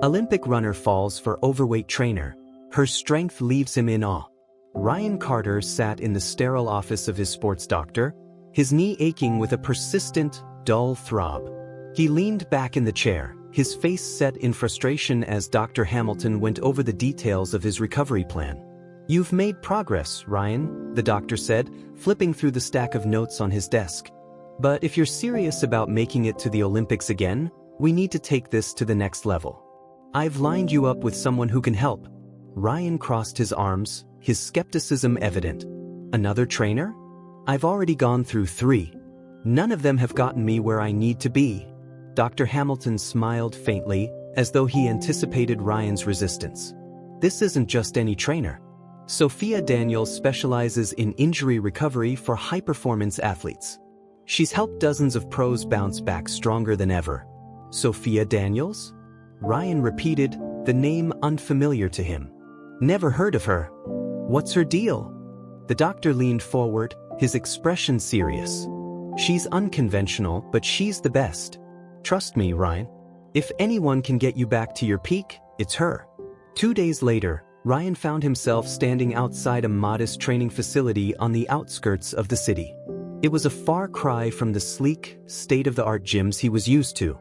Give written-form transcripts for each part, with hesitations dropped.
Olympic runner falls for overweight trainer. Her strength leaves him in awe. Ryan Carter sat in the sterile office of his sports doctor, his knee aching with a persistent, dull throb. He leaned back in the chair, his face set in frustration as Dr. Hamilton went over the details of his recovery plan. "You've made progress, Ryan," the doctor said, flipping through the stack of notes on his desk. "But if you're serious about making it to the Olympics again, we need to take this to the next level. I've lined you up with someone who can help." Ryan crossed his arms, his skepticism evident. "Another trainer? I've already gone through 3. None of them have gotten me where I need to be." Dr. Hamilton smiled faintly, as though he anticipated Ryan's resistance. "This isn't just any trainer. Sophia Daniels specializes in injury recovery for high-performance athletes. She's helped dozens of pros bounce back stronger than ever." "Sophia Daniels?" Ryan repeated, the name unfamiliar to him. "Never heard of her. What's her deal?" The doctor leaned forward, his expression serious. "She's unconventional, but she's the best. Trust me, Ryan. If anyone can get you back to your peak, it's her." 2 days later, Ryan found himself standing outside a modest training facility on the outskirts of the city. It was a far cry from the sleek, state-of-the-art gyms he was used to.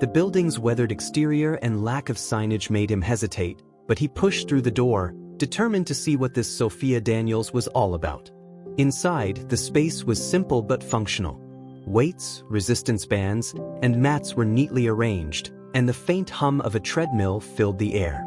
The building's weathered exterior and lack of signage made him hesitate, but he pushed through the door, determined to see what this Sophia Daniels was all about. Inside, the space was simple but functional. Weights, resistance bands, and mats were neatly arranged, and the faint hum of a treadmill filled the air.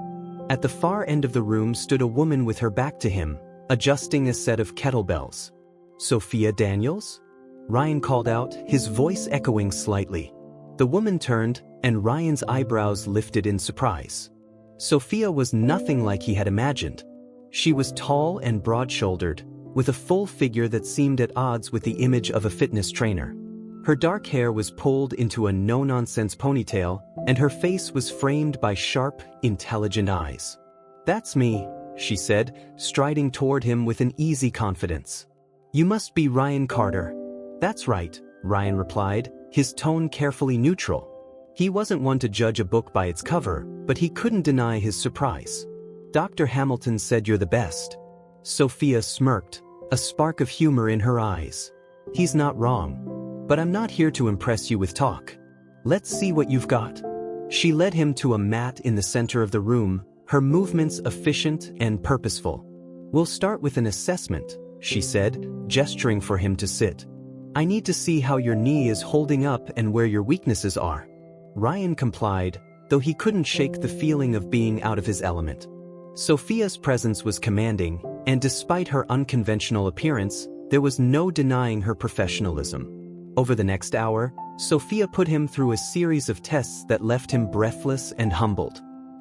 At the far end of the room stood a woman with her back to him, adjusting a set of kettlebells. "Sophia Daniels?" Ryan called out, his voice echoing slightly. The woman turned, and Ryan's eyebrows lifted in surprise. Sophia was nothing like he had imagined. She was tall and broad-shouldered, with a full figure that seemed at odds with the image of a fitness trainer. Her dark hair was pulled into a no-nonsense ponytail, and her face was framed by sharp, intelligent eyes. "That's me," she said, striding toward him with an easy confidence. "You must be Ryan Carter." "That's right," Ryan replied, his tone carefully neutral. He wasn't one to judge a book by its cover, but he couldn't deny his surprise. "Dr. Hamilton said you're the best." Sophia smirked, a spark of humor in her eyes. "He's not wrong. But I'm not here to impress you with talk. Let's see what you've got." She led him to a mat in the center of the room, her movements efficient and purposeful. "We'll start with an assessment," she said, gesturing for him to sit. "I need to see how your knee is holding up and where your weaknesses are." Ryan complied, though he couldn't shake the feeling of being out of his element. Sophia's presence was commanding, and despite her unconventional appearance, there was no denying her professionalism. Over the next hour, Sophia put him through a series of tests that left him breathless and humbled.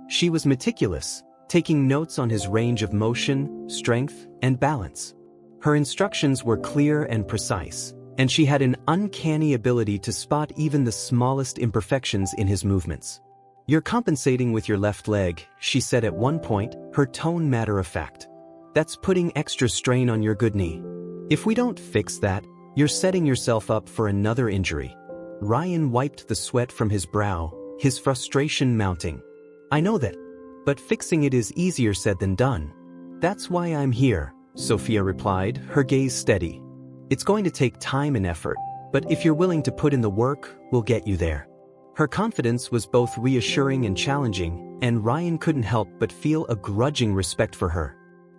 She was meticulous, taking notes on his range of motion, strength, and balance. Her instructions were clear and precise, and she had an uncanny ability to spot even the smallest imperfections in his movements. "You're compensating with your left leg," she said at one point, her tone matter-of-fact. "That's putting extra strain on your good knee. If we don't fix that, you're setting yourself up for another injury." Ryan wiped the sweat from his brow, his frustration mounting. "I know that. But fixing it is easier said than done." "That's why I'm here," Sophia replied, her gaze steady. "It's going to take time and effort, but if you're willing to put in the work, we'll get you there." Her confidence was both reassuring and challenging, and Ryan couldn't help but feel a grudging respect for her.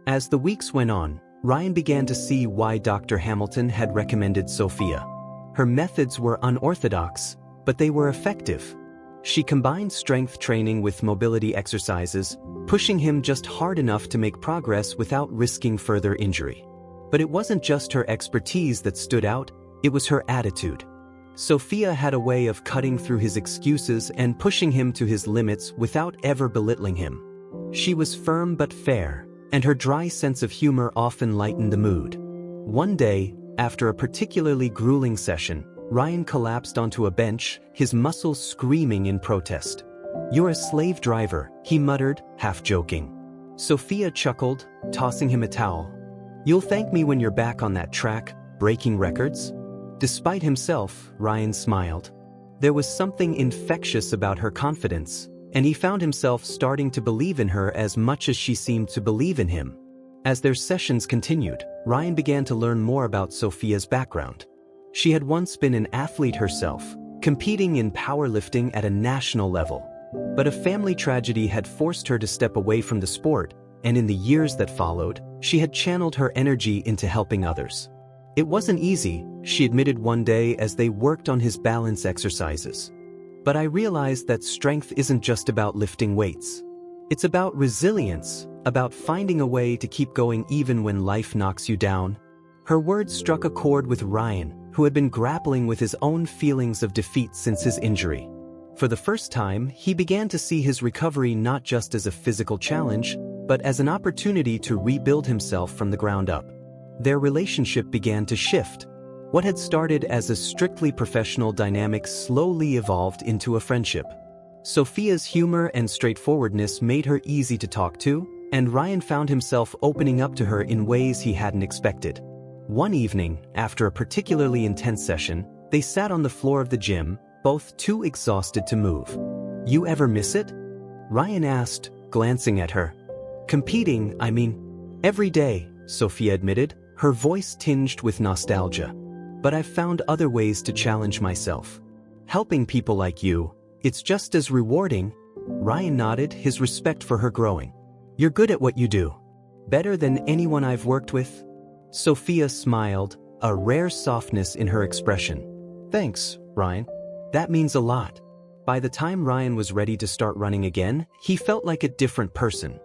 As the weeks went on, Ryan began to see why Dr. Hamilton had recommended Sophia. Her methods were unorthodox, but they were effective. She combined strength training with mobility exercises, pushing him just hard enough to make progress without risking further injury. But it wasn't just her expertise that stood out, it was her attitude. Sophia had a way of cutting through his excuses and pushing him to his limits without ever belittling him. She was firm but fair, and her dry sense of humor often lightened the mood. One day, after a particularly grueling session, Ryan collapsed onto a bench, his muscles screaming in protest. "You're a slave driver," he muttered, half joking. Sophia chuckled, tossing him a towel. "You'll thank me when you're back on that track, breaking records." Despite himself, Ryan smiled. There was something infectious about her confidence, and he found himself starting to believe in her as much as she seemed to believe in him. As their sessions continued, Ryan began to learn more about Sophia's background. She had once been an athlete herself, competing in powerlifting at a national level. But a family tragedy had forced her to step away from the sport, and in the years that followed, she had channeled her energy into helping others. It wasn't easy, she admitted one day as they worked on his balance exercises. But I realized that strength isn't just about lifting weights. It's about resilience, about finding a way to keep going even when life knocks you down. Her words struck a chord with Ryan, who had been grappling with his own feelings of defeat since his injury. For the first time, he began to see his recovery not just as a physical challenge, but as an opportunity to rebuild himself from the ground up. Their relationship began to shift. What had started as a strictly professional dynamic slowly evolved into a friendship. Sophia's humor and straightforwardness made her easy to talk to, and Ryan found himself opening up to her in ways he hadn't expected. One evening, after a particularly intense session, they sat on the floor of the gym, both too exhausted to move. "You ever miss it?" Ryan asked, glancing at her. "Competing, I mean, every day," Sophia admitted, her voice tinged with nostalgia. "But I've found other ways to challenge myself. Helping people like you, it's just as rewarding." Ryan nodded, his respect for her growing. "You're good at what you do. Better than anyone I've worked with." Sophia smiled, a rare softness in her expression. "Thanks, Ryan. That means a lot." By the time Ryan was ready to start running again, he felt like a different person.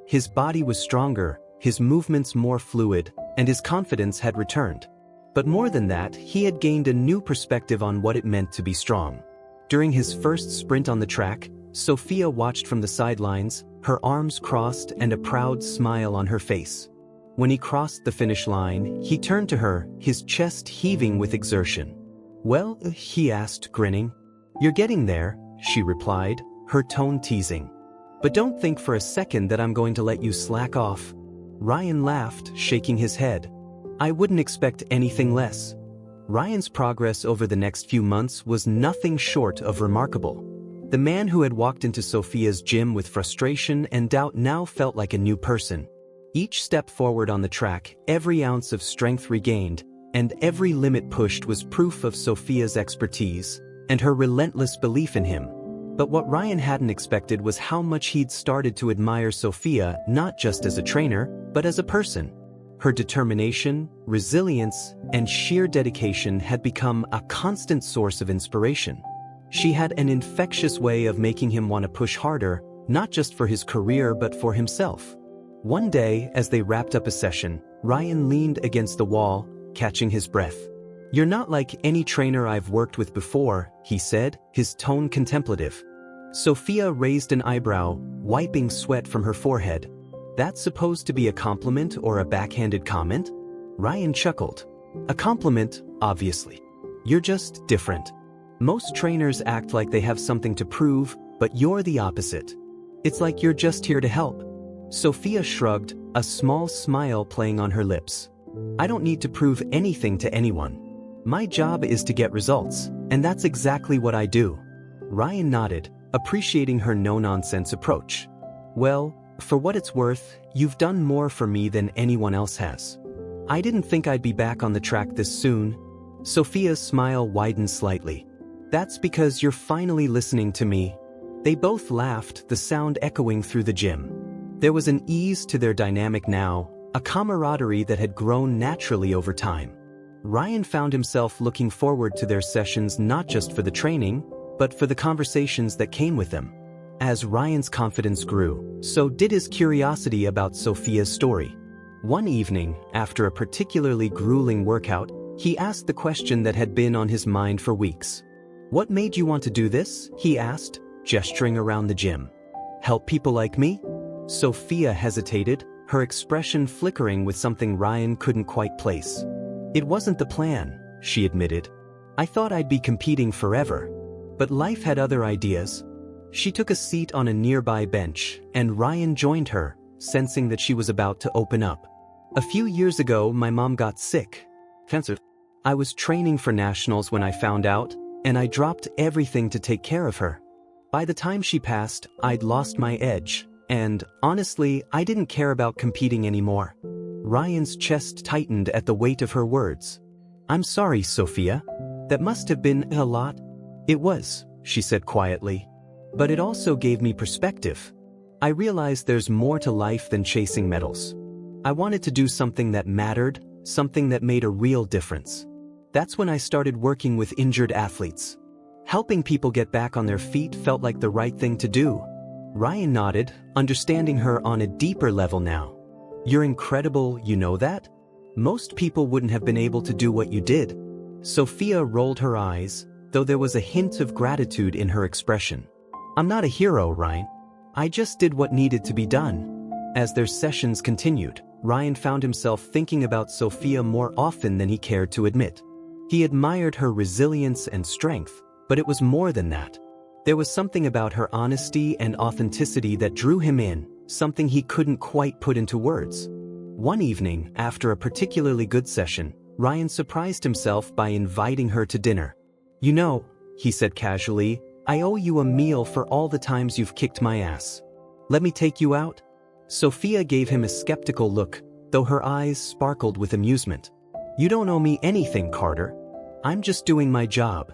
His body was stronger, his movements more fluid, and his confidence had returned. But more than that, he had gained a new perspective on what it meant to be strong. During his first sprint on the track, Sophia watched from the sidelines, her arms crossed and a proud smile on her face. When he crossed the finish line, he turned to her, his chest heaving with exertion. "Well?" he asked, grinning. "You're getting there," she replied, her tone teasing. "But don't think for a second that I'm going to let you slack off." Ryan laughed, shaking his head. "I wouldn't expect anything less." Ryan's progress over the next few months was nothing short of remarkable. The man who had walked into Sophia's gym with frustration and doubt now felt like a new person. Each step forward on the track, every ounce of strength regained, and every limit pushed was proof of Sophia's expertise and her relentless belief in him. But what Ryan hadn't expected was how much he'd started to admire Sophia not just as a trainer, but as a person. Her determination, resilience, and sheer dedication had become a constant source of inspiration. She had an infectious way of making him want to push harder, not just for his career but for himself. One day, as they wrapped up a session, Ryan leaned against the wall, catching his breath. "You're not like any trainer I've worked with before," he said, his tone contemplative. Sophia raised an eyebrow, wiping sweat from her forehead. "That's supposed to be a compliment or a backhanded comment?" Ryan chuckled. "A compliment, obviously. You're just different. Most trainers act like they have something to prove, but you're the opposite. It's like you're just here to help." Sophia shrugged, a small smile playing on her lips. "I don't need to prove anything to anyone. My job is to get results, and that's exactly what I do." Ryan nodded, appreciating her no-nonsense approach. "Well, for what it's worth, you've done more for me than anyone else has. I didn't think I'd be back on the track this soon." Sophia's smile widened slightly. "That's because you're finally listening to me." They both laughed, the sound echoing through the gym. There was an ease to their dynamic now, a camaraderie that had grown naturally over time. Ryan found himself looking forward to their sessions not just for the training, but for the conversations that came with them. As Ryan's confidence grew, so did his curiosity about Sophia's story. One evening, after a particularly grueling workout, he asked the question that had been on his mind for weeks. "What made you want to do this?" he asked, gesturing around the gym. "Help people like me?" Sophia hesitated, her expression flickering with something Ryan couldn't quite place. "It wasn't the plan," she admitted. "I thought I'd be competing forever. But life had other ideas." She took a seat on a nearby bench, and Ryan joined her, sensing that she was about to open up. "A few years ago, my mom got sick. Cancer. I was training for nationals when I found out, and I dropped everything to take care of her. By the time she passed, I'd lost my edge, and, honestly, I didn't care about competing anymore. Ryan's chest tightened at the weight of her words. I'm sorry, Sophia. That must have been a lot. It was, she said quietly. But it also gave me perspective. I realized there's more to life than chasing medals. I wanted to do something that mattered, something that made a real difference. That's when I started working with injured athletes. Helping people get back on their feet felt like the right thing to do. Ryan nodded, understanding her on a deeper level now. You're incredible, you know that? Most people wouldn't have been able to do what you did. Sophia rolled her eyes, though there was a hint of gratitude in her expression. I'm not a hero, Ryan. I just did what needed to be done. As their sessions continued, Ryan found himself thinking about Sophia more often than he cared to admit. He admired her resilience and strength, but it was more than that. There was something about her honesty and authenticity that drew him in, something he couldn't quite put into words. One evening, after a particularly good session, Ryan surprised himself by inviting her to dinner. You know, he said casually, I owe you a meal for all the times you've kicked my ass. Let me take you out? Sophia gave him a skeptical look, though her eyes sparkled with amusement. You don't owe me anything, Carter. I'm just doing my job.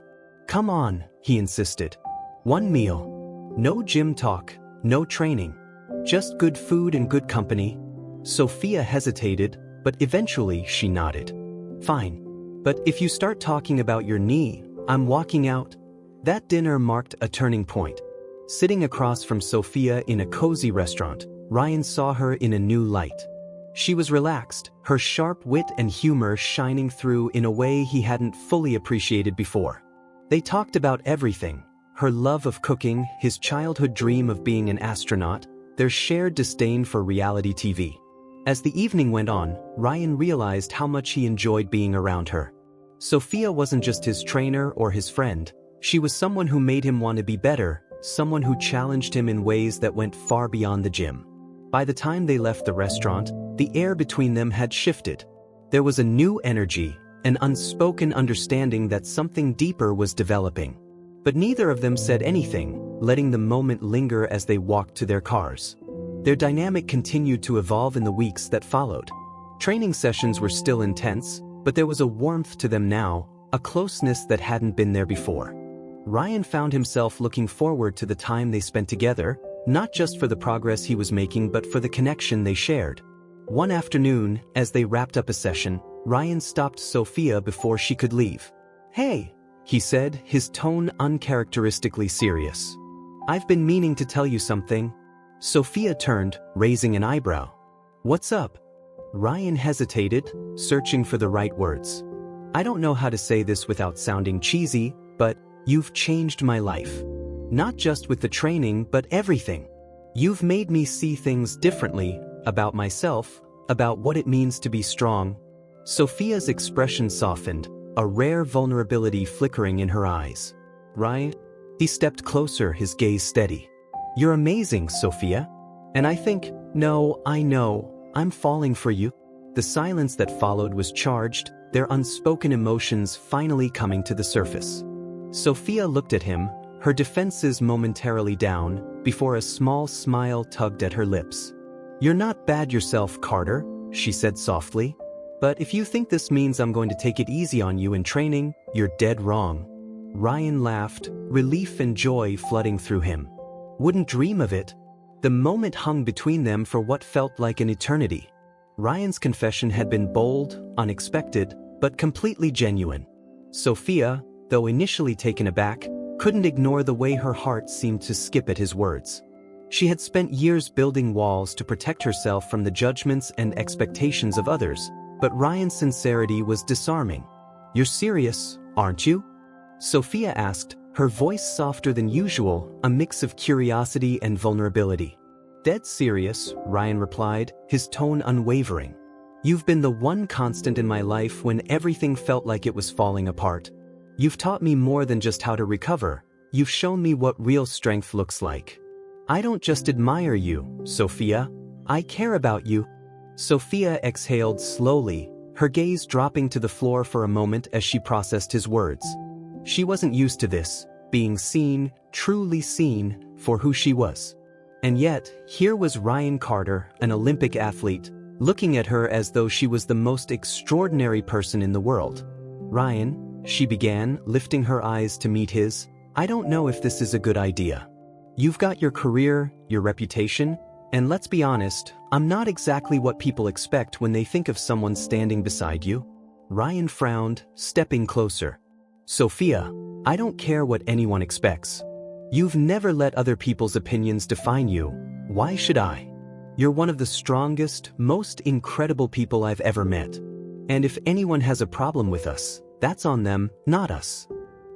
Come on, he insisted. One meal. No gym talk, no training. Just good food and good company. Sophia hesitated, but eventually she nodded. Fine. But if you start talking about your knee, I'm walking out. That dinner marked a turning point. Sitting across from Sophia in a cozy restaurant, Ryan saw her in a new light. She was relaxed, her sharp wit and humor shining through in a way he hadn't fully appreciated before. They talked about everything: her love of cooking, his childhood dream of being an astronaut, their shared disdain for reality TV. As the evening went on, Ryan realized how much he enjoyed being around her. Sophia wasn't just his trainer or his friend. She was someone who made him want to be better, someone who challenged him in ways that went far beyond the gym. By the time they left the restaurant, the air between them had shifted. There was a new energy, an unspoken understanding that something deeper was developing. But neither of them said anything, letting the moment linger as they walked to their cars. Their dynamic continued to evolve in the weeks that followed. Training sessions were still intense, but there was a warmth to them now, a closeness that hadn't been there before. Ryan found himself looking forward to the time they spent together, not just for the progress he was making but for the connection they shared. One afternoon, as they wrapped up a session, Ryan stopped Sophia before she could leave. Hey, he said, his tone uncharacteristically serious. I've been meaning to tell you something. Sophia turned, raising an eyebrow. What's up? Ryan hesitated, searching for the right words. I don't know how to say this without sounding cheesy, but you've changed my life. Not just with the training, but everything. You've made me see things differently, about myself, about what it means to be strong. Sophia's expression softened, a rare vulnerability flickering in her eyes. Ryan? He stepped closer, his gaze steady. You're amazing, Sophia. And I know, I'm falling for you. The silence that followed was charged, their unspoken emotions finally coming to the surface. Sophia looked at him, her defenses momentarily down, before a small smile tugged at her lips. You're not bad yourself, Carter, she said softly. But if you think this means I'm going to take it easy on you in training, you're dead wrong. Ryan laughed, relief and joy flooding through him. Wouldn't dream of it. The moment hung between them for what felt like an eternity. Ryan's confession had been bold, unexpected, but completely genuine. Sophia, though initially taken aback, couldn't ignore the way her heart seemed to skip at his words. She had spent years building walls to protect herself from the judgments and expectations of others, but Ryan's sincerity was disarming. You're serious, aren't you? Sophia asked, her voice softer than usual, a mix of curiosity and vulnerability. Dead serious, Ryan replied, his tone unwavering. You've been the one constant in my life when everything felt like it was falling apart. You've taught me more than just how to recover. You've shown me what real strength looks like. I don't just admire you, Sophia. I care about you. Sophia exhaled slowly, her gaze dropping to the floor for a moment as she processed his words. She wasn't used to this, being seen, truly seen, for who she was. And yet, here was Ryan Carter, an Olympic athlete, looking at her as though she was the most extraordinary person in the world. "Ryan," she began, lifting her eyes to meet his, "I don't know if this is a good idea. You've got your career, your reputation, and let's be honest, I'm not exactly what people expect when they think of someone standing beside you." Ryan frowned, stepping closer. "Sophia, I don't care what anyone expects. You've never let other people's opinions define you. Why should I? You're one of the strongest, most incredible people I've ever met. And if anyone has a problem with us, that's on them, not us."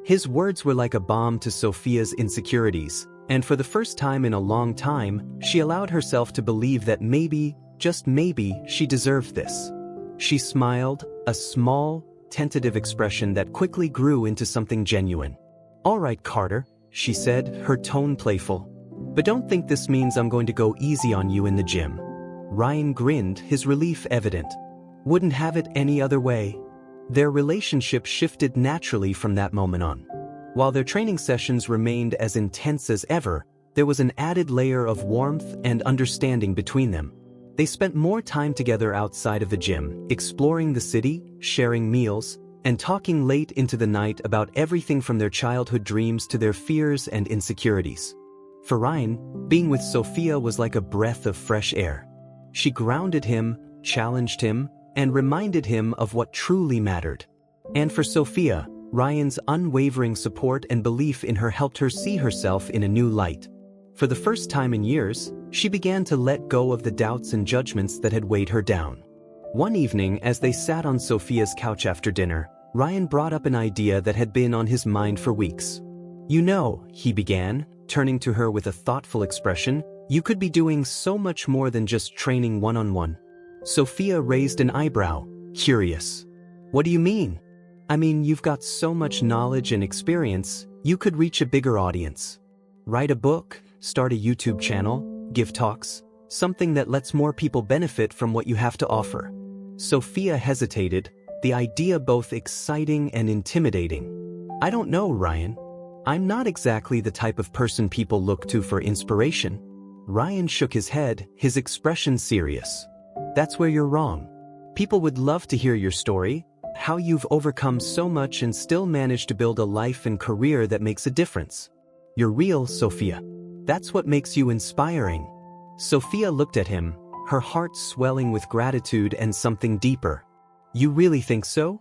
His words were like a bomb to Sophia's insecurities, and for the first time in a long time, she allowed herself to believe that maybe, just maybe, she deserved this. She smiled, a small, tentative expression that quickly grew into something genuine. "All right, Carter," she said, her tone playful. "But don't think this means I'm going to go easy on you in the gym." Ryan grinned, his relief evident. Wouldn't have it any other way. Their relationship shifted naturally from that moment on. While their training sessions remained as intense as ever, there was an added layer of warmth and understanding between them. They spent more time together outside of the gym, exploring the city, sharing meals, and talking late into the night about everything from their childhood dreams to their fears and insecurities. For Ryan, being with Sophia was like a breath of fresh air. She grounded him, challenged him, and reminded him of what truly mattered. And for Sophia, Ryan's unwavering support and belief in her helped her see herself in a new light. For the first time in years, she began to let go of the doubts and judgments that had weighed her down. One evening, as they sat on Sophia's couch after dinner, Ryan brought up an idea that had been on his mind for weeks. "You know," he began, turning to her with a thoughtful expression, "you could be doing so much more than just training one-on-one." Sophia raised an eyebrow, curious. "What do you mean?" "I mean, you've got so much knowledge and experience, you could reach a bigger audience. Write a book, start a YouTube channel, give talks, something that lets more people benefit from what you have to offer." Sophia hesitated, the idea both exciting and intimidating. "I don't know, Ryan. I'm not exactly the type of person people look to for inspiration." Ryan shook his head, his expression serious. "That's where you're wrong. People would love to hear your story, how you've overcome so much and still managed to build a life and career that makes a difference. You're real, Sophia. That's what makes you inspiring." Sophia looked at him, her heart swelling with gratitude and something deeper. "You really think so?"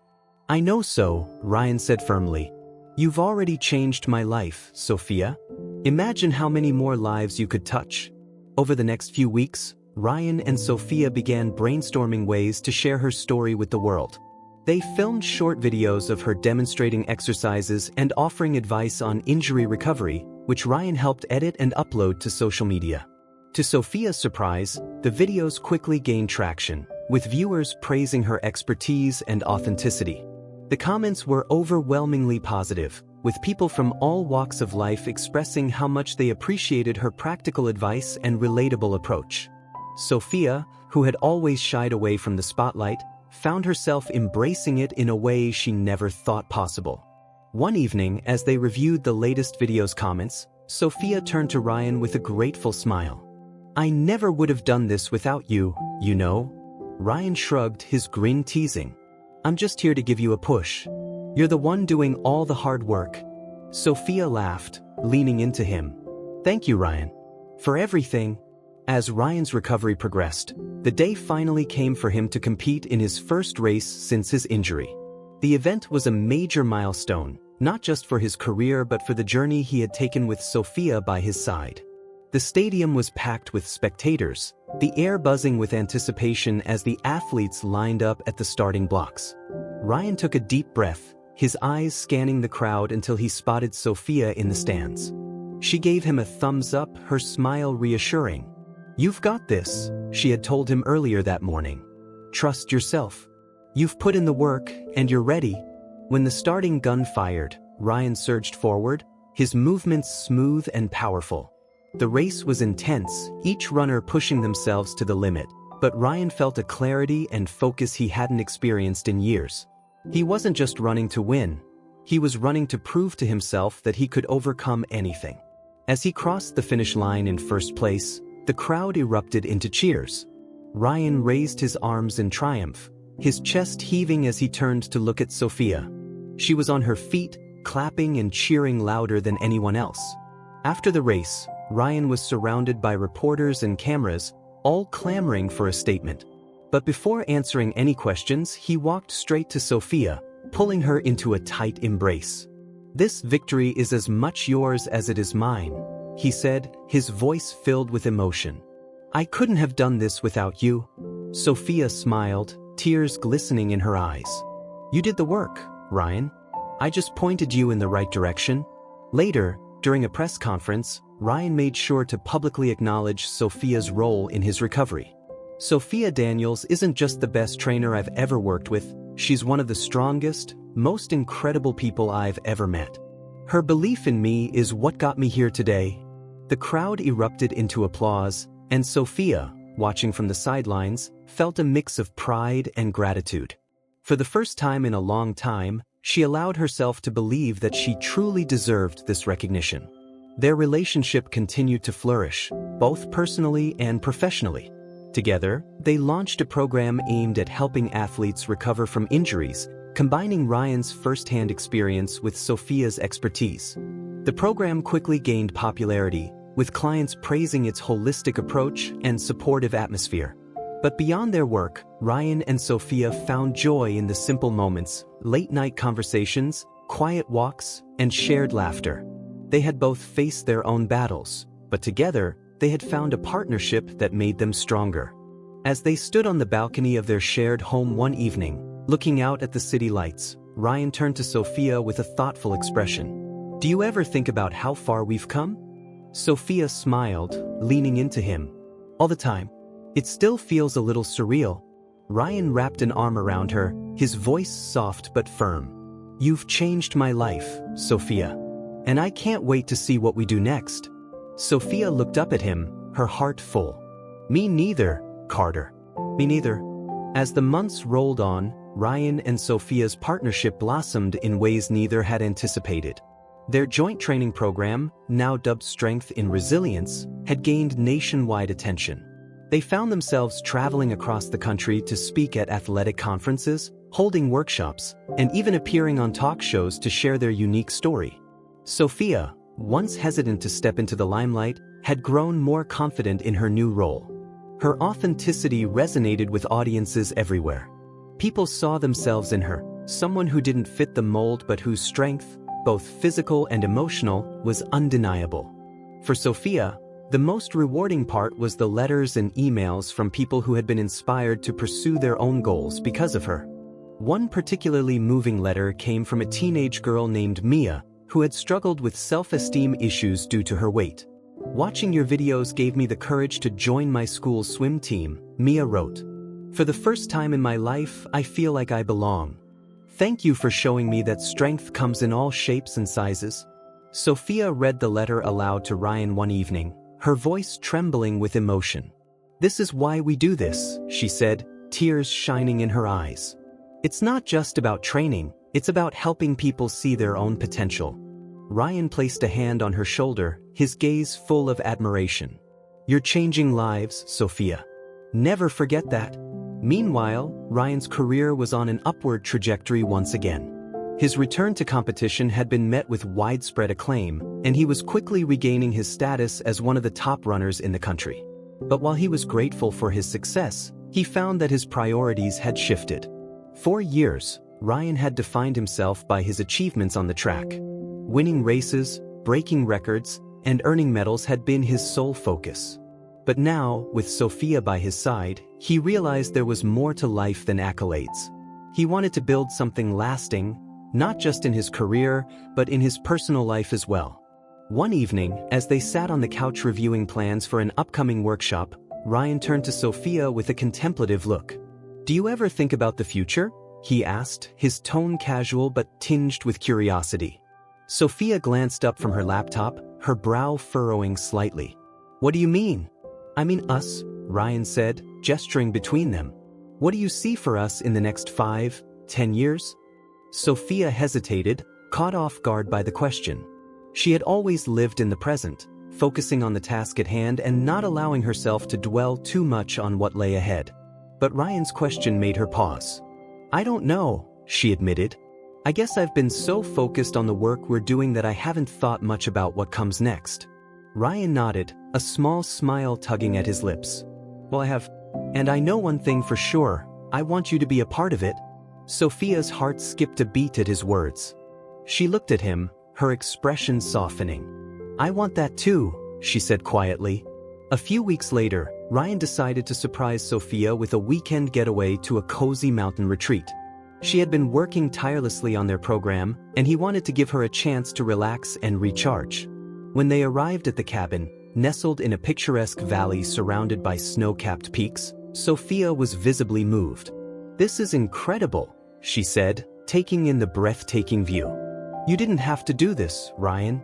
"I know so," Ryan said firmly. "You've already changed my life, Sophia. Imagine how many more lives you could touch." Over the next few weeks, Ryan and Sophia began brainstorming ways to share her story with the world. They filmed short videos of her demonstrating exercises and offering advice on injury recovery, which Ryan helped edit and upload to social media. To Sophia's surprise, the videos quickly gained traction, with viewers praising her expertise and authenticity. The comments were overwhelmingly positive, with people from all walks of life expressing how much they appreciated her practical advice and relatable approach. Sophia, who had always shied away from the spotlight, found herself embracing it in a way she never thought possible. One evening, as they reviewed the latest video's comments, Sophia turned to Ryan with a grateful smile. "I never would have done this without you, you know." Ryan shrugged, his grin teasing. "I'm just here to give you a push. You're the one doing all the hard work." Sophia laughed, leaning into him. "Thank you, Ryan. For everything." As Ryan's recovery progressed, the day finally came for him to compete in his first race since his injury. The event was a major milestone, not just for his career but for the journey he had taken with Sophia by his side. The stadium was packed with spectators, the air buzzing with anticipation as the athletes lined up at the starting blocks. Ryan took a deep breath, his eyes scanning the crowd until he spotted Sophia in the stands. She gave him a thumbs up, her smile reassuring. "You've got this," she had told him earlier that morning. "Trust yourself. You've put in the work, and you're ready." When the starting gun fired, Ryan surged forward, his movements smooth and powerful. The race was intense, each runner pushing themselves to the limit, but Ryan felt a clarity and focus he hadn't experienced in years. He wasn't just running to win. He was running to prove to himself that he could overcome anything. As he crossed the finish line in first place, the crowd erupted into cheers. Ryan raised his arms in triumph, his chest heaving as he turned to look at Sophia. She was on her feet, clapping and cheering louder than anyone else. After the race, Ryan was surrounded by reporters and cameras, all clamoring for a statement. But before answering any questions, he walked straight to Sophia, pulling her into a tight embrace. "This victory is as much yours as it is mine," he said, his voice filled with emotion. "I couldn't have done this without you." Sophia smiled, tears glistening in her eyes. "You did the work, Ryan. I just pointed you in the right direction." Later, during a press conference, Ryan made sure to publicly acknowledge Sophia's role in his recovery. "Sophia Daniels isn't just the best trainer I've ever worked with, she's one of the strongest, most incredible people I've ever met. Her belief in me is what got me here today." The crowd erupted into applause, and Sophia, watching from the sidelines, felt a mix of pride and gratitude. For the first time in a long time, she allowed herself to believe that she truly deserved this recognition. Their relationship continued to flourish, both personally and professionally. Together, they launched a program aimed at helping athletes recover from injuries, combining Ryan's first-hand experience with Sophia's expertise. The program quickly gained popularity, with clients praising its holistic approach and supportive atmosphere. But beyond their work, Ryan and Sophia found joy in the simple moments: late-night conversations, quiet walks, and shared laughter. They had both faced their own battles, but together, they had found a partnership that made them stronger. As they stood on the balcony of their shared home one evening, looking out at the city lights, Ryan turned to Sophia with a thoughtful expression. "Do you ever think about how far we've come?" Sophia smiled, leaning into him. "All the time. It still feels a little surreal." Ryan wrapped an arm around her, his voice soft but firm. "You've changed my life, Sophia. And I can't wait to see what we do next." Sophia looked up at him, her heart full. "Me neither, Carter. Me neither." As the months rolled on, Ryan and Sophia's partnership blossomed in ways neither had anticipated. Their joint training program, now dubbed Strength in Resilience, had gained nationwide attention. They found themselves traveling across the country to speak at athletic conferences, holding workshops, and even appearing on talk shows to share their unique story. Sophia, once hesitant to step into the limelight, had grown more confident in her new role. Her authenticity resonated with audiences everywhere. People saw themselves in her, someone who didn't fit the mold but whose strength, both physical and emotional, was undeniable. For Sophia, the most rewarding part was the letters and emails from people who had been inspired to pursue their own goals because of her. One particularly moving letter came from a teenage girl named Mia, who had struggled with self-esteem issues due to her weight. "Watching your videos gave me the courage to join my school's swim team," Mia wrote. "For the first time in my life, I feel like I belong. Thank you for showing me that strength comes in all shapes and sizes." Sophia read the letter aloud to Ryan one evening, her voice trembling with emotion. "This is why we do this," she said, tears shining in her eyes. "It's not just about training, it's about helping people see their own potential." Ryan placed a hand on her shoulder, his gaze full of admiration. "You're changing lives, Sophia. Never forget that." Meanwhile, Ryan's career was on an upward trajectory once again. His return to competition had been met with widespread acclaim, and he was quickly regaining his status as one of the top runners in the country. But while he was grateful for his success, he found that his priorities had shifted. For years, Ryan had defined himself by his achievements on the track. Winning races, breaking records, and earning medals had been his sole focus. But now, with Sophia by his side, he realized there was more to life than accolades. He wanted to build something lasting, not just in his career, but in his personal life as well. One evening, as they sat on the couch reviewing plans for an upcoming workshop, Ryan turned to Sophia with a contemplative look. "Do you ever think about the future?" he asked, his tone casual but tinged with curiosity. Sophia glanced up from her laptop, her brow furrowing slightly. "What do you mean?" "I mean us," Ryan said, gesturing between them. "What do you see for us in the next 5, 10 years?" Sophia hesitated, caught off guard by the question. She had always lived in the present, focusing on the task at hand and not allowing herself to dwell too much on what lay ahead. But Ryan's question made her pause. "I don't know," she admitted. "I guess I've been so focused on the work we're doing that I haven't thought much about what comes next." Ryan nodded, a small smile tugging at his lips. "Well, I have. And I know one thing for sure, I want you to be a part of it." Sophia's heart skipped a beat at his words. She looked at him, her expression softening. "I want that too," she said quietly. A few weeks later, Ryan decided to surprise Sophia with a weekend getaway to a cozy mountain retreat. She had been working tirelessly on their program, and he wanted to give her a chance to relax and recharge. When they arrived at the cabin, nestled in a picturesque valley surrounded by snow-capped peaks, Sophia was visibly moved. "This is incredible," she said, taking in the breathtaking view. "You didn't have to do this, Ryan."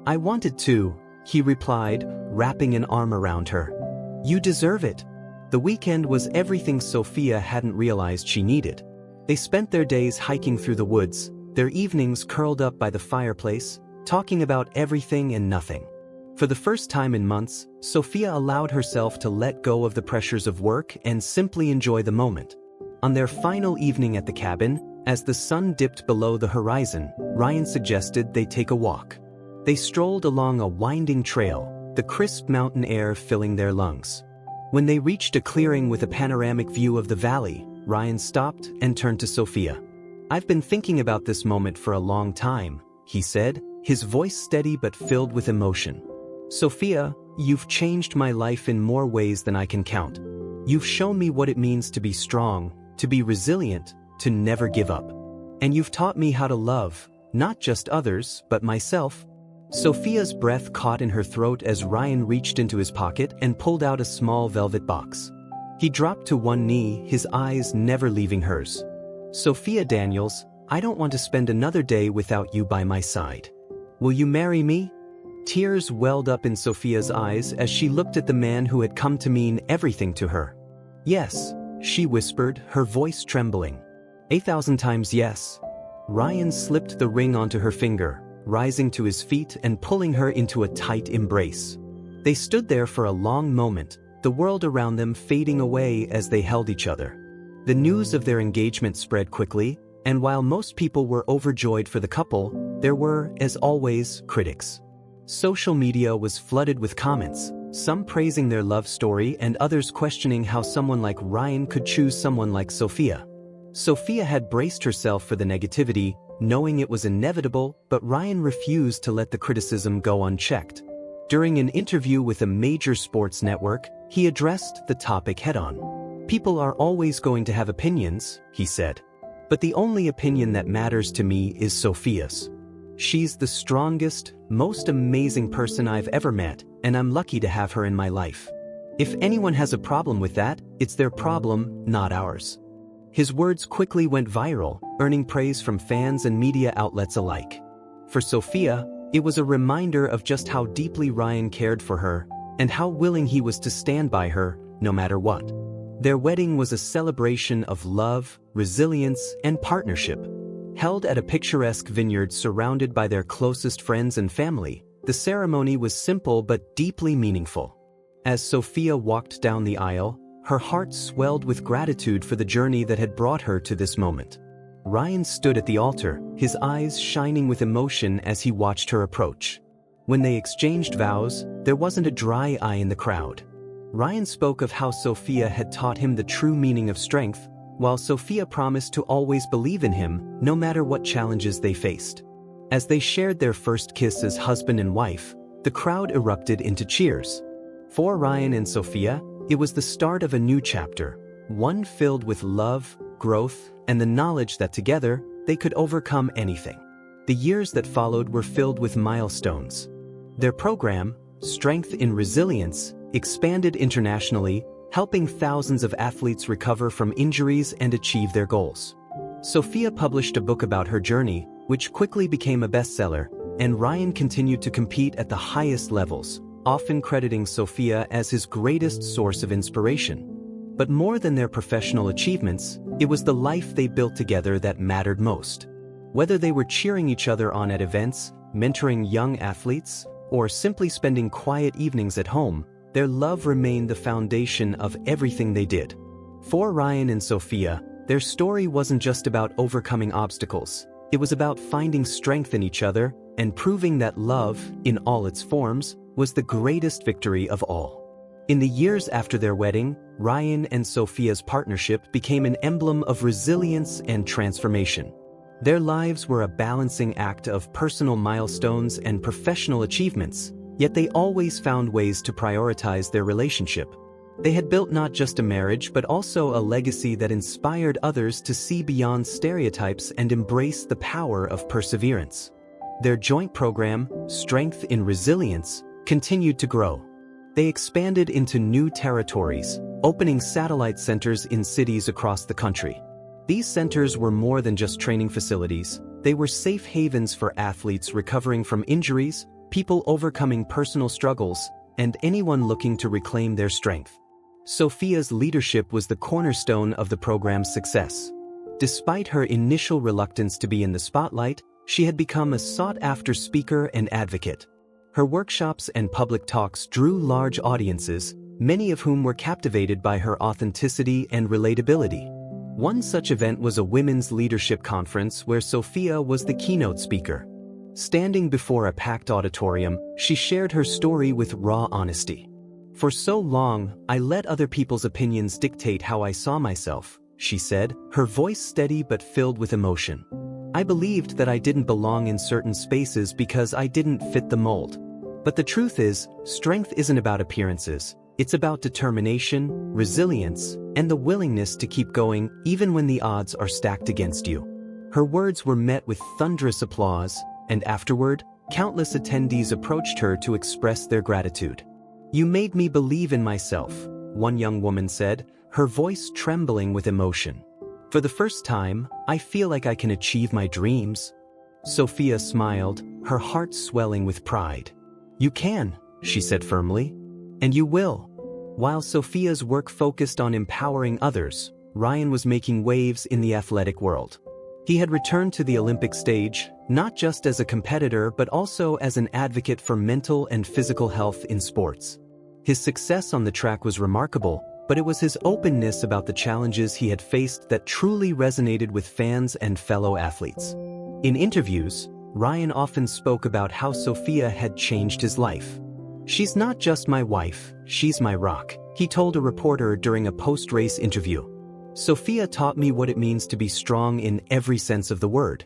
"I wanted to," he replied, wrapping an arm around her. "You deserve it." The weekend was everything Sophia hadn't realized she needed. They spent their days hiking through the woods, their evenings curled up by the fireplace, talking about everything and nothing. For the first time in months, Sophia allowed herself to let go of the pressures of work and simply enjoy the moment. On their final evening at the cabin, as the sun dipped below the horizon, Ryan suggested they take a walk. They strolled along a winding trail, the crisp mountain air filling their lungs. When they reached a clearing with a panoramic view of the valley, Ryan stopped and turned to Sophia. "I've been thinking about this moment for a long time," he said, his voice steady but filled with emotion. "Sophia, you've changed my life in more ways than I can count. You've shown me what it means to be strong, to be resilient, to never give up. And you've taught me how to love, not just others, but myself." Sophia's breath caught in her throat as Ryan reached into his pocket and pulled out a small velvet box. He dropped to one knee, his eyes never leaving hers. "Sophia Daniels, I don't want to spend another day without you by my side. Will you marry me?" Tears welled up in Sophia's eyes as she looked at the man who had come to mean everything to her. "Yes," she whispered, her voice trembling. 1,000 times yes." Ryan slipped the ring onto her finger, rising to his feet and pulling her into a tight embrace. They stood there for a long moment, the world around them fading away as they held each other. The news of their engagement spread quickly, and while most people were overjoyed for the couple, there were, as always, critics. Social media was flooded with comments, some praising their love story and others questioning how someone like Ryan could choose someone like Sophia. Sophia had braced herself for the negativity, knowing it was inevitable, but Ryan refused to let the criticism go unchecked. During an interview with a major sports network, he addressed the topic head-on. "People are always going to have opinions," he said. "But the only opinion that matters to me is Sophia's. She's the strongest, most amazing person I've ever met, and I'm lucky to have her in my life. If anyone has a problem with that, it's their problem, not ours." His words quickly went viral, earning praise from fans and media outlets alike. For Sophia, it was a reminder of just how deeply Ryan cared for her, and how willing he was to stand by her, no matter what. Their wedding was a celebration of love, resilience, and partnership. Held at a picturesque vineyard surrounded by their closest friends and family, the ceremony was simple but deeply meaningful. As Sophia walked down the aisle, her heart swelled with gratitude for the journey that had brought her to this moment. Ryan stood at the altar, his eyes shining with emotion as he watched her approach. When they exchanged vows, there wasn't a dry eye in the crowd. Ryan spoke of how Sophia had taught him the true meaning of strength, while Sophia promised to always believe in him, no matter what challenges they faced. As they shared their first kiss as husband and wife, the crowd erupted into cheers. For Ryan and Sophia, it was the start of a new chapter, one filled with love, growth, and the knowledge that together, they could overcome anything. The years that followed were filled with milestones. Their program, Strength in Resilience, expanded internationally, helping thousands of athletes recover from injuries and achieve their goals. Sophia published a book about her journey, which quickly became a bestseller, and Ryan continued to compete at the highest levels, often crediting Sophia as his greatest source of inspiration. But more than their professional achievements, it was the life they built together that mattered most. Whether they were cheering each other on at events, mentoring young athletes, or simply spending quiet evenings at home, their love remained the foundation of everything they did. For Ryan and Sophia, their story wasn't just about overcoming obstacles. It was about finding strength in each other and proving that love, in all its forms, was the greatest victory of all. In the years after their wedding, Ryan and Sophia's partnership became an emblem of resilience and transformation. Their lives were a balancing act of personal milestones and professional achievements, yet they always found ways to prioritize their relationship. They had built not just a marriage but also a legacy that inspired others to see beyond stereotypes and embrace the power of perseverance. Their joint program, Strength in Resilience, continued to grow. They expanded into new territories, opening satellite centers in cities across the country. These centers were more than just training facilities. They were safe havens for athletes recovering from injuries, people overcoming personal struggles, and anyone looking to reclaim their strength. Sophia's leadership was the cornerstone of the program's success. Despite her initial reluctance to be in the spotlight, she had become a sought-after speaker and advocate. Her workshops and public talks drew large audiences, many of whom were captivated by her authenticity and relatability. One such event was a women's leadership conference where Sophia was the keynote speaker. Standing before a packed auditorium, she shared her story with raw honesty. "For so long, I let other people's opinions dictate how I saw myself," she said, her voice steady but filled with emotion. "I believed that I didn't belong in certain spaces because I didn't fit the mold. But the truth is, strength isn't about appearances. It's about determination, resilience, and the willingness to keep going even when the odds are stacked against you." Her words were met with thunderous applause, and afterward, countless attendees approached her to express their gratitude. "You made me believe in myself," one young woman said, her voice trembling with emotion. "For the first time, I feel like I can achieve my dreams." Sophia smiled, her heart swelling with pride. "You can," she said firmly. "And you will." While Sophia's work focused on empowering others, Ryan was making waves in the athletic world. He had returned to the Olympic stage, not just as a competitor but also as an advocate for mental and physical health in sports. His success on the track was remarkable, but it was his openness about the challenges he had faced that truly resonated with fans and fellow athletes. In interviews, Ryan often spoke about how Sophia had changed his life. "She's not just my wife, she's my rock," he told a reporter during a post-race interview. "Sophia taught me what it means to be strong in every sense of the word.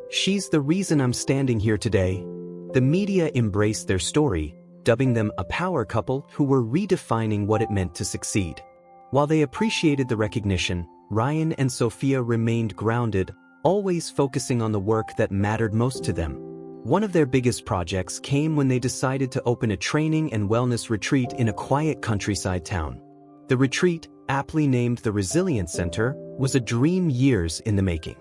She's the reason I'm standing here today." The media embraced their story, dubbing them a power couple who were redefining what it meant to succeed. While they appreciated the recognition, Ryan and Sophia remained grounded, always focusing on the work that mattered most to them. One of their biggest projects came when they decided to open a training and wellness retreat in a quiet countryside town. The retreat, aptly named the Resilience Center, was a dream years in the making.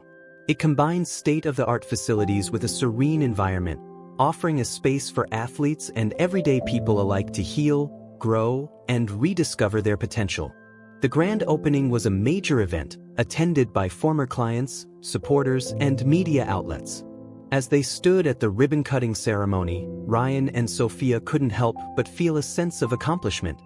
It combines state-of-the-art facilities with a serene environment, offering a space for athletes and everyday people alike to heal, grow, and rediscover their potential. The grand opening was a major event, attended by former clients, supporters, and media outlets. As they stood at the ribbon-cutting ceremony, Ryan and Sophia couldn't help but feel a sense of accomplishment.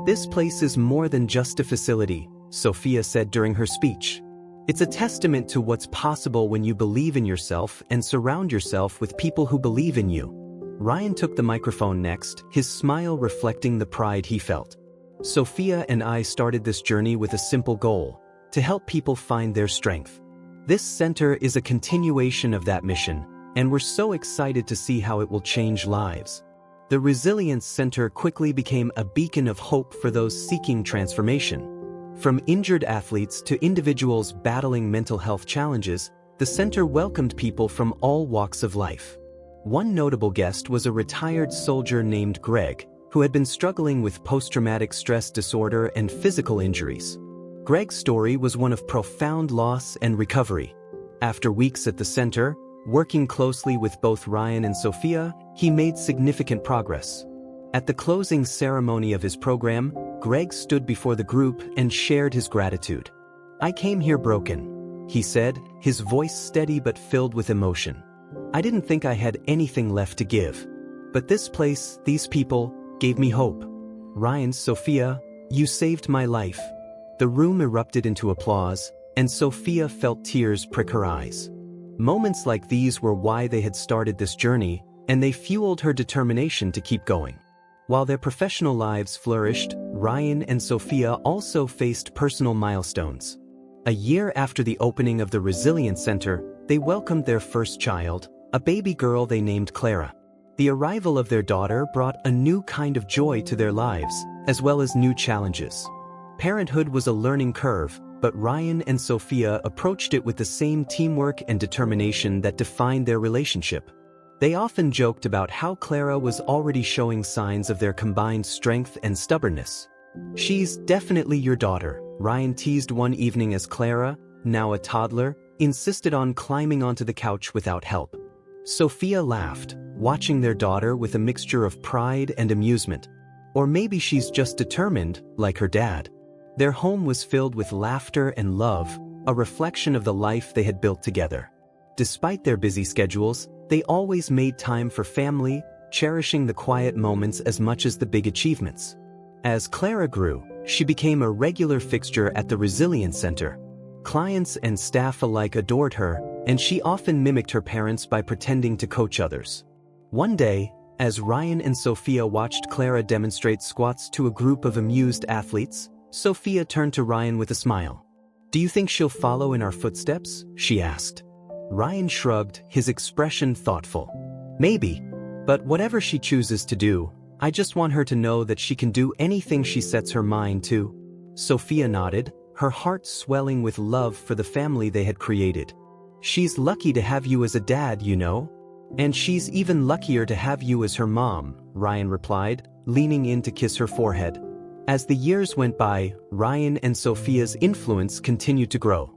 "This place is more than just a facility," Sophia said during her speech. "It's a testament to what's possible when you believe in yourself and surround yourself with people who believe in you." Ryan took the microphone next, his smile reflecting the pride he felt. "Sophia and I started this journey with a simple goal: to help people find their strength. This center is a continuation of that mission, and we're so excited to see how it will change lives." The Resilience Center quickly became a beacon of hope for those seeking transformation. From injured athletes to individuals battling mental health challenges, the center welcomed people from all walks of life. One notable guest was a retired soldier named Greg, who had been struggling with post-traumatic stress disorder and physical injuries. Greg's story was one of profound loss and recovery. After weeks at the center, working closely with both Ryan and Sophia, he made significant progress. At the closing ceremony of his program, Greg stood before the group and shared his gratitude. "I came here broken, he said, his voice steady but filled with emotion. I didn't think I had anything left to give. But this place, these people, gave me hope. Ryan, Sophia, you saved my life. The room erupted into applause, and Sophia felt tears prick her eyes. Moments like these were why they had started this journey, and they fueled her determination to keep going. While their professional lives flourished, Ryan and Sophia also faced personal milestones. A year after the opening of the Resilience Center, they welcomed their first child, a baby girl they named Clara. The arrival of their daughter brought a new kind of joy to their lives, as well as new challenges. Parenthood was a learning curve, but Ryan and Sophia approached it with the same teamwork and determination that defined their relationship. They often joked about how Clara was already showing signs of their combined strength and stubbornness. She's definitely your daughter, Ryan teased one evening as Clara, now a toddler, insisted on climbing onto the couch without help. Sophia laughed, watching their daughter with a mixture of pride and amusement. Or maybe she's just determined, like her dad. Their home was filled with laughter and love, a reflection of the life they had built together. Despite their busy schedules, they always made time for family, cherishing the quiet moments as much as the big achievements. As Clara grew, she became a regular fixture at the Resilience Center. Clients and staff alike adored her, and she often mimicked her parents by pretending to coach others. One day, as Ryan and Sophia watched Clara demonstrate squats to a group of amused athletes, Sophia turned to Ryan with a smile. "Do you think she'll follow in our footsteps?" she asked. Ryan shrugged, his expression thoughtful. "Maybe. But whatever she chooses to do, I just want her to know that she can do anything she sets her mind to." Sophia nodded, her heart swelling with love for the family they had created. "She's lucky to have you as a dad, you know. And she's even luckier to have you as her mom," Ryan replied, leaning in to kiss her forehead. As the years went by, Ryan and Sophia's influence continued to grow.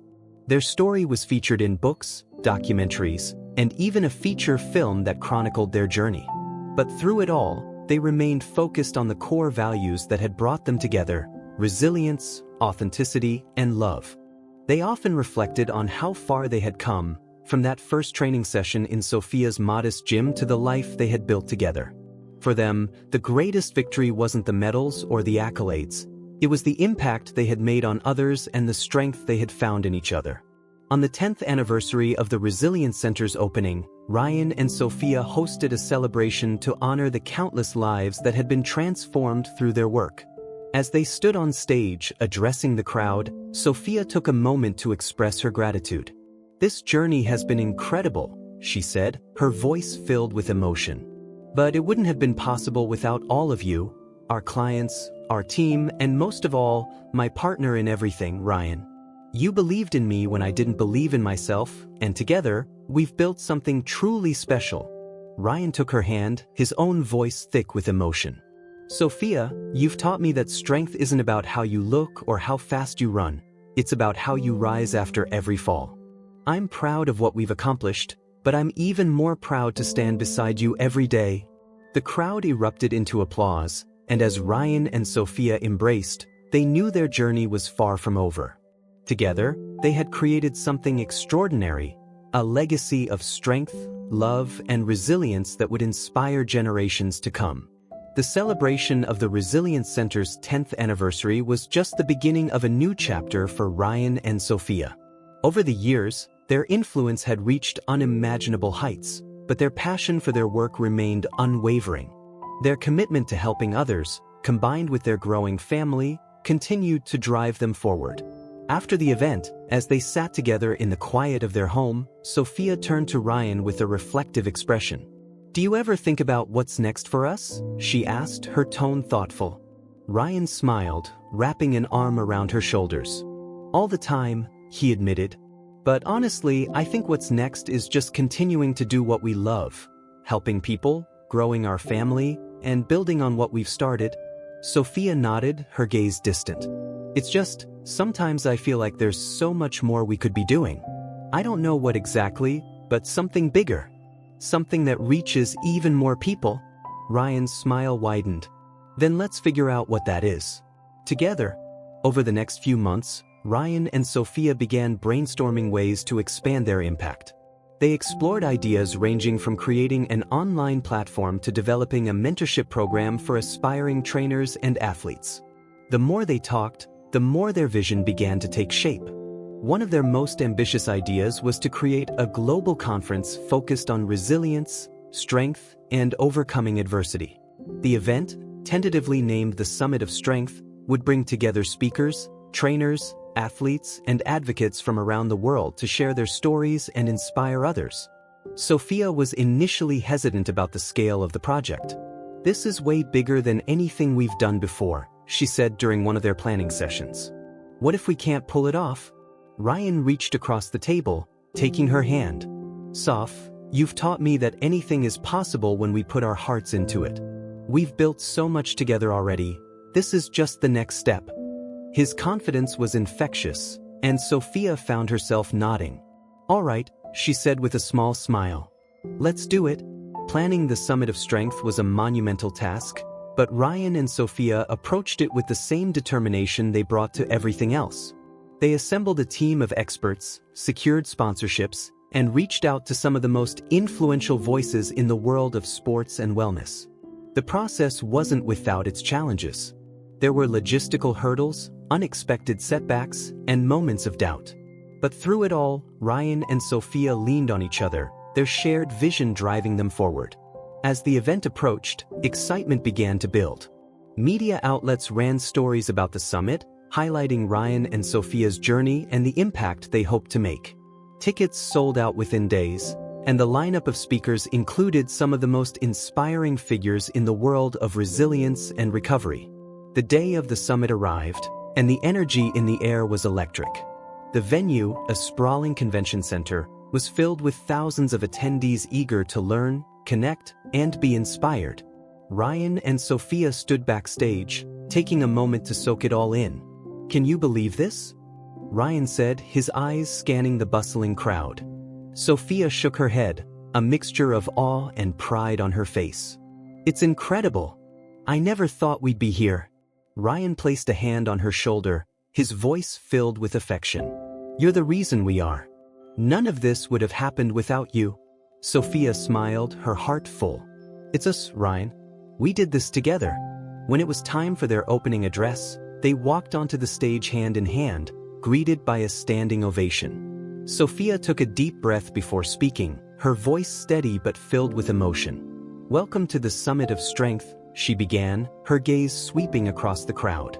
Their story was featured in books, documentaries, and even a feature film that chronicled their journey. But through it all, they remained focused on the core values that had brought them together: resilience, authenticity, and love. They often reflected on how far they had come, from that first training session in Sophia's modest gym to the life they had built together. For them, the greatest victory wasn't the medals or the accolades. It was the impact they had made on others and the strength they had found in each other. On the 10th anniversary of the Resilience Center's opening, Ryan and Sophia hosted a celebration to honor the countless lives that had been transformed through their work. As they stood on stage, addressing the crowd, Sophia took a moment to express her gratitude. "This journey has been incredible," she said, her voice filled with emotion. "But it wouldn't have been possible without all of you, our clients, our team, and most of all, my partner in everything, Ryan. You believed in me when I didn't believe in myself, and together, we've built something truly special." Ryan took her hand, his own voice thick with emotion. "Sophia, you've taught me that strength isn't about how you look or how fast you run. It's about how you rise after every fall. I'm proud of what we've accomplished, but I'm even more proud to stand beside you every day." The crowd erupted into applause, and as Ryan and Sophia embraced, they knew their journey was far from over. Together, they had created something extraordinary, a legacy of strength, love, and resilience that would inspire generations to come. The celebration of the Resilience Center's 10th anniversary was just the beginning of a new chapter for Ryan and Sophia. Over the years, their influence had reached unimaginable heights, but their passion for their work remained unwavering. Their commitment to helping others, combined with their growing family, continued to drive them forward. After the event, as they sat together in the quiet of their home, Sophia turned to Ryan with a reflective expression. "Do you ever think about what's next for us?" she asked, her tone thoughtful. Ryan smiled, wrapping an arm around her shoulders. "All the time," he admitted. "But honestly, I think what's next is just continuing to do what we love, helping people, growing our family, and building on what we've started." Sophia nodded, her gaze distant. "It's just, sometimes I feel like there's so much more we could be doing. I don't know what exactly, but something bigger. Something that reaches even more people." Ryan's smile widened. "Then let's figure out what that is. Together." Over the next few months, Ryan and Sophia began brainstorming ways to expand their impact. They explored ideas ranging from creating an online platform to developing a mentorship program for aspiring trainers and athletes. The more they talked, the more their vision began to take shape. One of their most ambitious ideas was to create a global conference focused on resilience, strength, and overcoming adversity. The event, tentatively named the Summit of Strength, would bring together speakers, trainers, athletes, and advocates from around the world to share their stories and inspire others. Sophia was initially hesitant about the scale of the project. "This is way bigger than anything we've done before," she said during one of their planning sessions. "What if we can't pull it off?" Ryan reached across the table, taking her hand. "Soph, you've taught me that anything is possible when we put our hearts into it. We've built so much together already. This is just the next step." His confidence was infectious, and Sophia found herself nodding. "All right," she said with a small smile. "Let's do it." Planning the Summit of Strength was a monumental task, but Ryan and Sophia approached it with the same determination they brought to everything else. They assembled a team of experts, secured sponsorships, and reached out to some of the most influential voices in the world of sports and wellness. The process wasn't without its challenges. There were logistical hurdles, unexpected setbacks, and moments of doubt. But through it all, Ryan and Sophia leaned on each other, their shared vision driving them forward. As the event approached, excitement began to build. Media outlets ran stories about the summit, highlighting Ryan and Sophia's journey and the impact they hoped to make. Tickets sold out within days, and the lineup of speakers included some of the most inspiring figures in the world of resilience and recovery. The day of the summit arrived, and the energy in the air was electric. The venue, a sprawling convention center, was filled with thousands of attendees eager to learn, connect, and be inspired. Ryan and Sophia stood backstage, taking a moment to soak it all in. "Can you believe this?" Ryan said, his eyes scanning the bustling crowd. Sophia shook her head, a mixture of awe and pride on her face. "It's incredible. I never thought we'd be here." Ryan placed a hand on her shoulder, his voice filled with affection. "You're the reason we are. None of this would have happened without you." Sophia smiled, her heart full. "It's us, Ryan. We did this together." When it was time for their opening address, they walked onto the stage hand in hand, greeted by a standing ovation. Sophia took a deep breath before speaking, her voice steady but filled with emotion. "Welcome to the Summit of Strength," she began, her gaze sweeping across the crowd.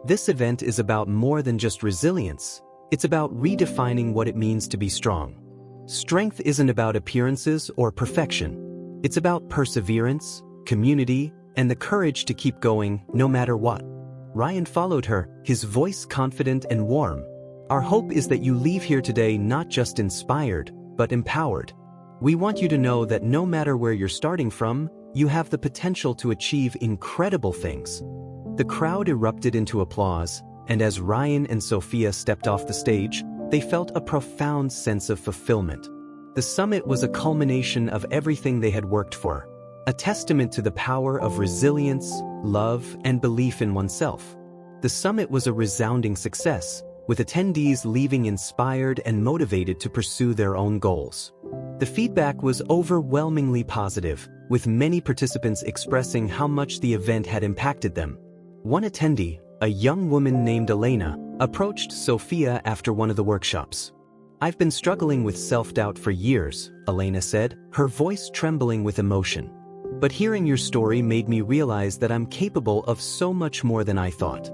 "This event is about more than just resilience. It's about redefining what it means to be strong. Strength isn't about appearances or perfection. It's about perseverance, community, and the courage to keep going no matter what." Ryan followed her, his voice confident and warm. "Our hope is that you leave here today not just inspired, but empowered. We want you to know that no matter where you're starting from, you have the potential to achieve incredible things." The crowd erupted into applause, and as Ryan and Sophia stepped off the stage, they felt a profound sense of fulfillment. The summit was a culmination of everything they had worked for, a testament to the power of resilience, love, and belief in oneself. The summit was a resounding success, with attendees leaving inspired and motivated to pursue their own goals. The feedback was overwhelmingly positive, with many participants expressing how much the event had impacted them. One attendee, a young woman named Elena, approached Sophia after one of the workshops. "I've been struggling with self-doubt for years," Elena said, her voice trembling with emotion. "But hearing your story made me realize that I'm capable of so much more than I thought.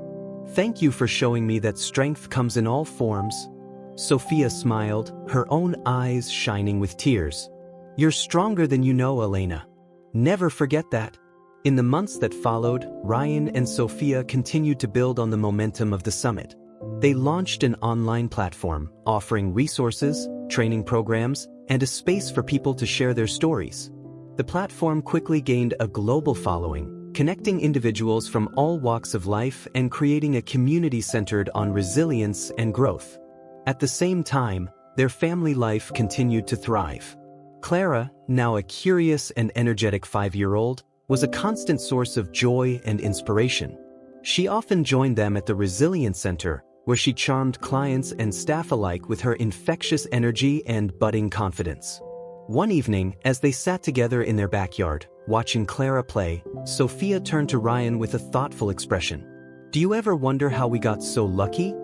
Thank you for showing me that strength comes in all forms." Sophia smiled, her own eyes shining with tears. "You're stronger than you know, Elena. Never forget that." In the months that followed, Ryan and Sophia continued to build on the momentum of the summit. They launched an online platform, offering resources, training programs, and a space for people to share their stories. The platform quickly gained a global following, connecting individuals from all walks of life and creating a community centered on resilience and growth. At the same time, their family life continued to thrive. Clara, now a curious and energetic 5-year-old, was a constant source of joy and inspiration. She often joined them at the Resilience Center, where she charmed clients and staff alike with her infectious energy and budding confidence. One evening, as they sat together in their backyard, watching Clara play, Sophia turned to Ryan with a thoughtful expression. "Do you ever wonder how we got so lucky?"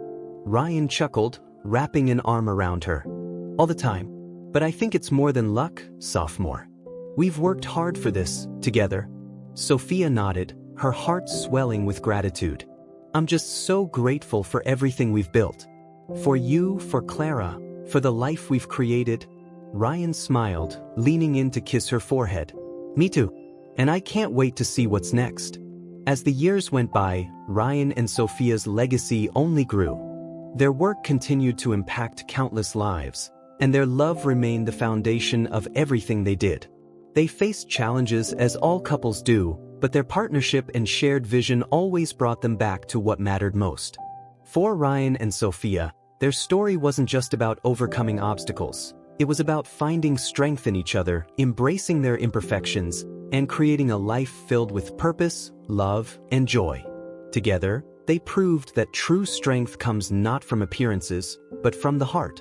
Ryan chuckled, wrapping an arm around her. "All the time. But I think it's more than luck, sophomore. We've worked hard for this, together." Sophia nodded, her heart swelling with gratitude. "I'm just so grateful for everything we've built. For you, for Clara, for the life we've created." Ryan smiled, leaning in to kiss her forehead. "Me too. And I can't wait to see what's next." As the years went by, Ryan and Sophia's legacy only grew. Their work continued to impact countless lives, and their love remained the foundation of everything they did. They faced challenges as all couples do, but their partnership and shared vision always brought them back to what mattered most. For Ryan and Sophia, their story wasn't just about overcoming obstacles. It was about finding strength in each other, embracing their imperfections, and creating a life filled with purpose, love, and joy. Together, they proved that true strength comes not from appearances, but from the heart.